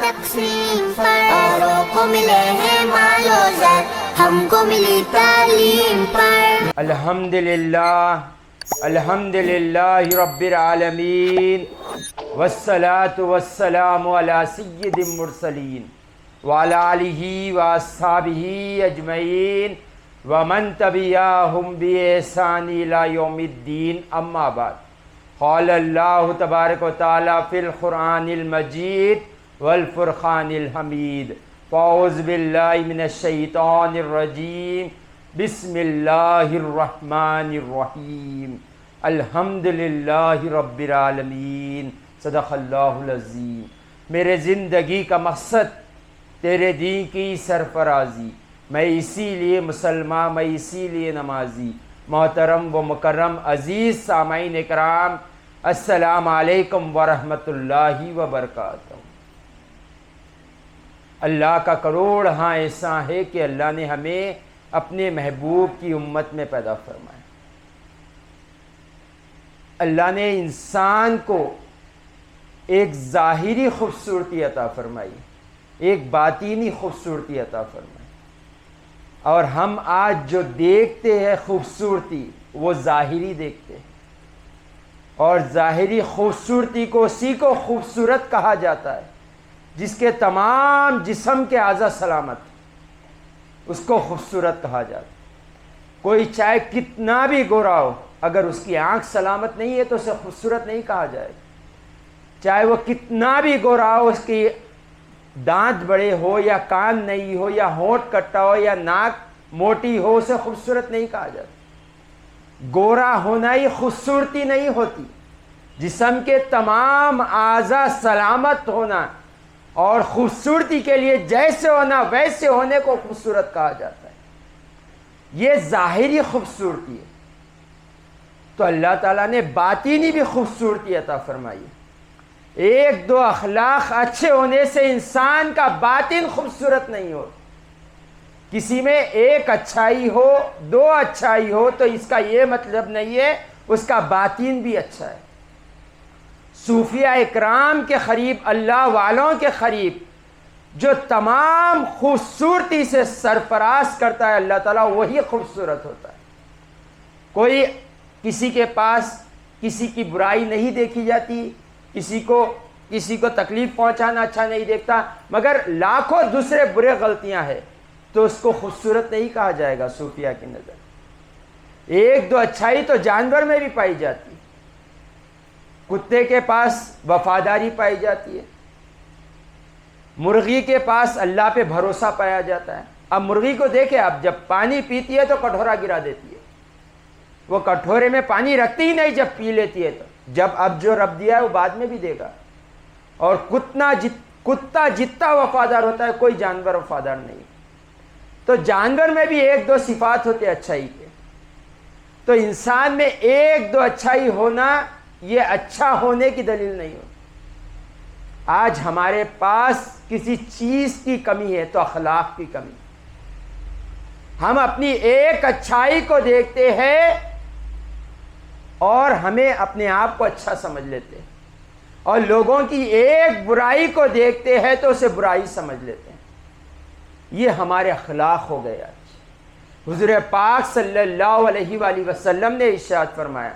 تقسیم پر، اوروں کو ملے ہیں مال و زر، ہم کو ملی تعلیم پر۔ الحمدللہ رب العالمین، والصلاة والسلام علی سید المرسلین وعلی آلہ واصحابہ اجمعین ومن تبعہم بإحسان الی یوم الدین، اما بعد۔ قال اللہ تبارک و تعالی فی القرآن المجید والفرقان الحمید، فاعوذ باللہ من الشیطان الرجیم، بسم اللہ الرحمن الرحیم، الحمدللہ رب العالمین، صدق اللہ العظیم۔ میرے زندگی کا مقصد تیرے دین کی سرفرازی، میں اسی لیے مسلمان، میں اسی لیے نمازی۔ محترم و مکرم عزیز سامعین اکرام، السلام علیکم ورحمۃ اللہ وبرکاتہ۔ اللہ کا کروڑ ہاں احسان ہے کہ اللہ نے ہمیں اپنے محبوب کی امت میں پیدا فرمایا۔ اللہ نے انسان کو ایک ظاہری خوبصورتی عطا فرمائی، ایک باطینی خوبصورتی عطا فرمائی، اور ہم آج جو دیکھتے ہیں خوبصورتی وہ ظاہری دیکھتے ہیں، اور ظاہری خوبصورتی کو اسی کو خوبصورت کہا جاتا ہے جس کے تمام جسم کے اعضاء سلامت، اس کو خوبصورت کہا جاتا ہے۔ کوئی چاہے کتنا بھی گورا ہو، اگر اس کی آنکھ سلامت نہیں ہے تو اسے خوبصورت نہیں کہا جائے گا۔ چاہے وہ کتنا بھی گورا ہو، اس کی دانت بڑے ہو یا کان نہیں ہو یا ہونٹ کٹا ہو یا ناک موٹی ہو، اسے خوبصورت نہیں کہا جاتا۔ گورا ہونا ہی خوبصورتی نہیں ہوتی، جسم کے تمام اعضاء سلامت ہونا اور خوبصورتی کے لیے جیسے ہونا ویسے ہونے کو خوبصورت کہا جاتا ہے۔ یہ ظاہری خوبصورتی ہے۔ تو اللہ تعالیٰ نے باطینی بھی خوبصورتی عطا فرمائی ہے۔ ایک دو اخلاق اچھے ہونے سے انسان کا باطن خوبصورت نہیں ہوتا۔ کسی میں ایک اچھائی ہو، دو اچھائی ہو تو اس کا یہ مطلب نہیں ہے اس کا باطن بھی اچھا ہے۔ صوفیاء اکرام کے قریب، اللہ والوں کے قریب جو تمام خوبصورتی سے سرفراز کرتا ہے اللہ تعالیٰ، وہی خوبصورت ہوتا ہے۔ کوئی کسی کے پاس کسی کی برائی نہیں دیکھی جاتی، کسی کو تکلیف پہنچانا اچھا نہیں دیکھتا، مگر لاکھوں دوسرے برے غلطیاں ہیں تو اس کو خوبصورت نہیں کہا جائے گا صوفیاء کی نظر۔ ایک دو اچھائی تو جانور میں بھی پائی جاتی ہے۔ کتے کے پاس وفاداری پائی جاتی ہے، مرغی کے پاس اللہ پہ بھروسہ پایا جاتا ہے۔ اب مرغی کو دیکھیں، اب جب پانی پیتی ہے تو کٹورا گرا دیتی ہے، وہ کٹورے میں پانی رکھتی ہی نہیں جب پی لیتی ہے تو، جب اب جو رب دیا ہے وہ بعد میں بھی دے گا۔ اور کتا جتنا وفادار ہوتا ہے کوئی جانور وفادار نہیں۔ تو جانور میں بھی ایک دو صفات ہوتے اچھائی کے، تو انسان میں ایک دو اچھائی ہونا یہ اچھا ہونے کی دلیل نہیں ہوتی۔ آج ہمارے پاس کسی چیز کی کمی ہے تو اخلاق کی کمی۔ ہم اپنی ایک اچھائی کو دیکھتے ہیں اور ہمیں اپنے آپ کو اچھا سمجھ لیتے ہیں، اور لوگوں کی ایک برائی کو دیکھتے ہیں تو اسے برائی سمجھ لیتے ہیں۔ یہ ہمارے اخلاق ہو گئے آج۔ حضور پاک صلی اللہ علیہ وآلہ وسلم نے ارشاد فرمایا،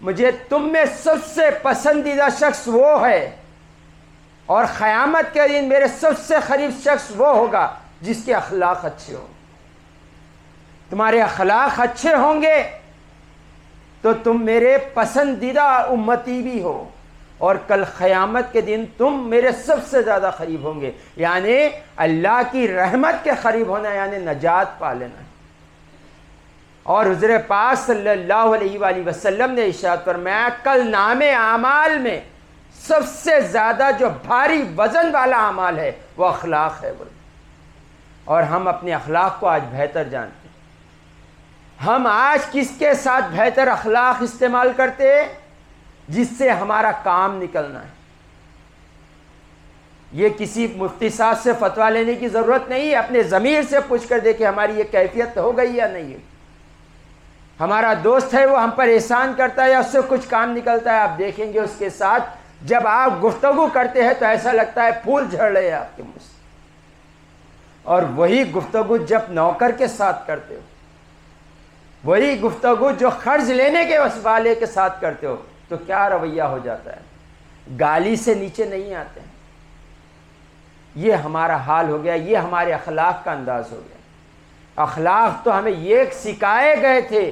مجھے تم میں سب سے پسندیدہ شخص وہ ہے، اور قیامت کے دن میرے سب سے قریب شخص وہ ہوگا جس کے اخلاق اچھے ہوں۔ تمہارے اخلاق اچھے ہوں گے تو تم میرے پسندیدہ امتی بھی ہو، اور کل قیامت کے دن تم میرے سب سے زیادہ قریب ہوں گے، یعنی اللہ کی رحمت کے قریب ہونا، یعنی نجات پا لینا۔ اور حضور پاک صلی اللہ علیہ وآلہ وسلم نے ارشاد فرمایا، کل نامے اعمال میں سب سے زیادہ جو بھاری وزن والا اعمال ہے وہ اخلاق ہے۔ اور ہم اپنے اخلاق کو آج بہتر جانتے ہیں۔ ہم آج کس کے ساتھ بہتر اخلاق استعمال کرتے ہیں؟ جس سے ہمارا کام نکلنا ہے۔ یہ کسی مفتی صاحب سے فتویٰ لینے کی ضرورت نہیں ہے، اپنے ضمیر سے پوچھ کر دیکھیں ہماری یہ کیفیت ہو گئی یا نہیں ہے۔ ہمارا دوست ہے، وہ ہم پر احسان کرتا ہے یا اس سے کچھ کام نکلتا ہے، آپ دیکھیں گے اس کے ساتھ جب آپ گفتگو کرتے ہیں تو ایسا لگتا ہے پھول جھڑ رہے ہیں آپ کے منہ سے، اور وہی گفتگو جب نوکر کے ساتھ کرتے ہو، وہی گفتگو جو قرض لینے کے والے کے ساتھ کرتے ہو، تو کیا رویہ ہو جاتا ہے، گالی سے نیچے نہیں آتے ہیں۔ یہ ہمارا حال ہو گیا، یہ ہمارے اخلاق کا انداز ہو گیا۔ اخلاق تو ہمیں یہ سکھائے گئے تھے،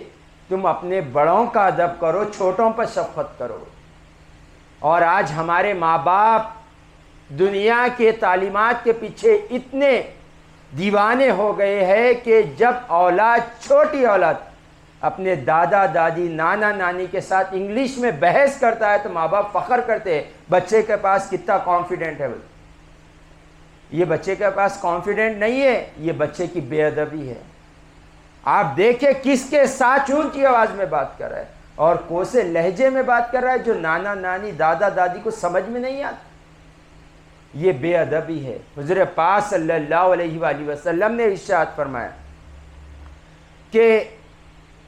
تم اپنے بڑوں کا ادب کرو، چھوٹوں پر شفقت کرو، اور آج ہمارے ماں باپ دنیا کے تعلیمات کے پیچھے اتنے دیوانے ہو گئے ہیں کہ جب اولاد، چھوٹی اولاد اپنے دادا دادی نانا نانی کے ساتھ انگلش میں بحث کرتا ہے تو ماں باپ فخر کرتے ہیں بچے کے پاس کتنا کانفیڈنٹ ہے۔ یہ بچے کے پاس کانفیڈنٹ نہیں ہے، یہ بچے کی بے ادبی ہے۔ آپ دیکھیں کس کے ساتھ اونچی آواز میں بات کر رہا ہے اور کوسے لہجے میں بات کر رہا ہے جو نانا نانی دادا دادی کو سمجھ میں نہیں آتا۔ یہ بے ادبی ہے۔ حضور پاک صلی اللہ علیہ وآلہ وسلم نے ارشاد فرمایا کہ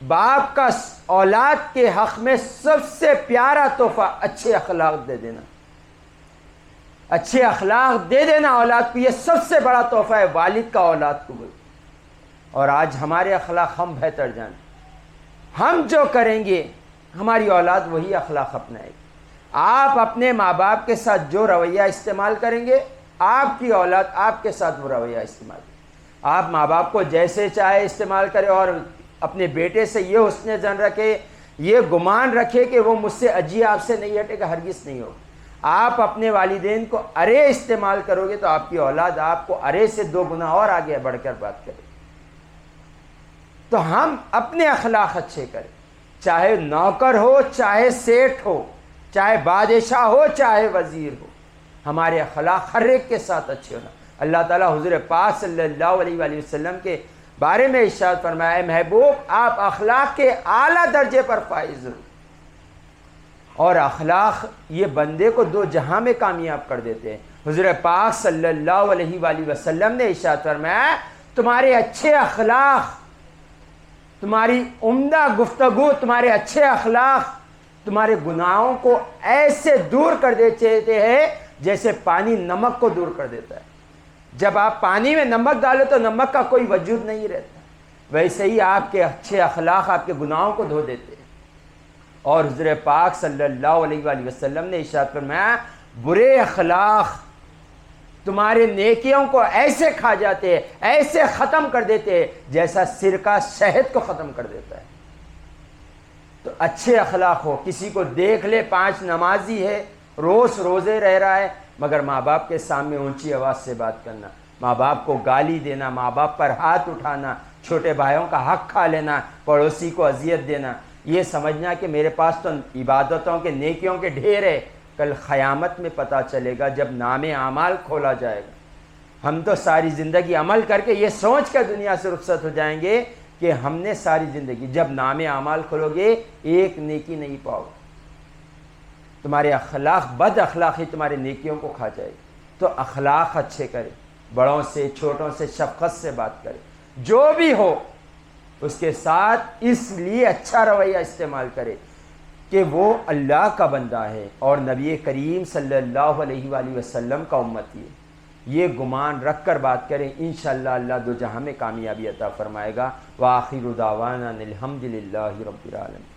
باپ کا اولاد کے حق میں سب سے پیارا تحفہ اچھے اخلاق دے دینا، اچھے اخلاق دے دینا اولاد کو، یہ سب سے بڑا تحفہ ہے والد کا اولاد کو۔ اور آج ہمارے اخلاق ہم بہتر جانیں، ہم جو کریں گے ہماری اولاد وہی اخلاق اپنائے گی۔ آپ اپنے ماں باپ کے ساتھ جو رویہ استعمال کریں گے، آپ کی اولاد آپ کے ساتھ وہ رویہ استعمال کرے۔ آپ ماں باپ کو جیسے چاہے استعمال کرے اور اپنے بیٹے سے یہ حسن ظن رکھے، یہ گمان رکھے کہ وہ مجھ سے اجی آپ سے نہیں ہٹے گا، ہرگز نہیں ہو۔ آپ اپنے والدین کو ارے استعمال کرو گے تو آپ کی اولاد آپ کو ارے سے 2 گنا اور آگے بڑھ کر بات کرے۔ تو ہم اپنے اخلاق اچھے کریں، چاہے نوکر ہو، چاہے سیٹھ ہو، چاہے بادشاہ ہو، چاہے وزیر ہو، ہمارے اخلاق ہر ایک کے ساتھ اچھے ہونا۔ اللہ تعالیٰ حضور پاک صلی اللہ علیہ وآلہ وسلم کے بارے میں ارشاد فرمایا، محبوب آپ اخلاق کے اعلیٰ درجے پر فائز ہو، اور اخلاق یہ بندے کو 2 جہاں میں کامیاب کر دیتے ہیں۔ حضور پاک صلی اللہ علیہ وآلہ وسلم نے ارشاد فرمایا، تمہارے اچھے اخلاق، تمہاری عمدہ گفتگو، تمہارے اچھے اخلاق تمہارے گناہوں کو ایسے دور کر دیتے ہیں جیسے پانی نمک کو دور کر دیتا ہے۔ جب آپ پانی میں نمک ڈالو تو نمک کا کوئی وجود نہیں رہتا، ویسے ہی آپ کے اچھے اخلاق آپ کے گناہوں کو دھو دیتے ہیں۔ اور حضور پاک صلی اللہ علیہ وآلہ وسلم نے ارشاد فرمایا، برے اخلاق تمہارے نیکیوں کو ایسے کھا جاتے ہیں، ایسے ختم کر دیتے ہیں جیسا سرکہ شہد کو ختم کر دیتا ہے۔ تو اچھے اخلاق ہو، کسی کو دیکھ لے 5 نمازی ہے، روزے رہ رہا ہے، مگر ماں باپ کے سامنے اونچی آواز سے بات کرنا، ماں باپ کو گالی دینا، ماں باپ پر ہاتھ اٹھانا، چھوٹے بھائیوں کا حق کھا لینا، پڑوسی کو اذیت دینا، یہ سمجھنا کہ میرے پاس تو عبادتوں کے نیکیوں کے ڈھیر ہے، کل قیامت میں پتہ چلے گا جب نام اعمال کھولا جائے گا۔ ہم تو ساری زندگی عمل کر کے یہ سوچ کر دنیا سے رخصت ہو جائیں گے کہ ہم نے ساری زندگی، جب نام اعمال کھولو گے ایک نیکی نہیں پاؤ گے، تمہارے اخلاق، بد اخلاقی تمہارے نیکیوں کو کھا جائے گی۔ تو اخلاق اچھے کرے، بڑوں سے چھوٹوں سے شفقت سے بات کرے، جو بھی ہو اس کے ساتھ اس لیے اچھا رویہ استعمال کرے کہ وہ اللہ کا بندہ ہے اور نبی کریم صلی اللہ علیہ وآلہ وسلم کا امتی ہے۔ یہ گمان رکھ کر بات کریں، انشاءاللہ اللہ 2 جہاں میں کامیابی عطا فرمائے گا۔ وآخر دعوانا الحمد للہ رب العالمین۔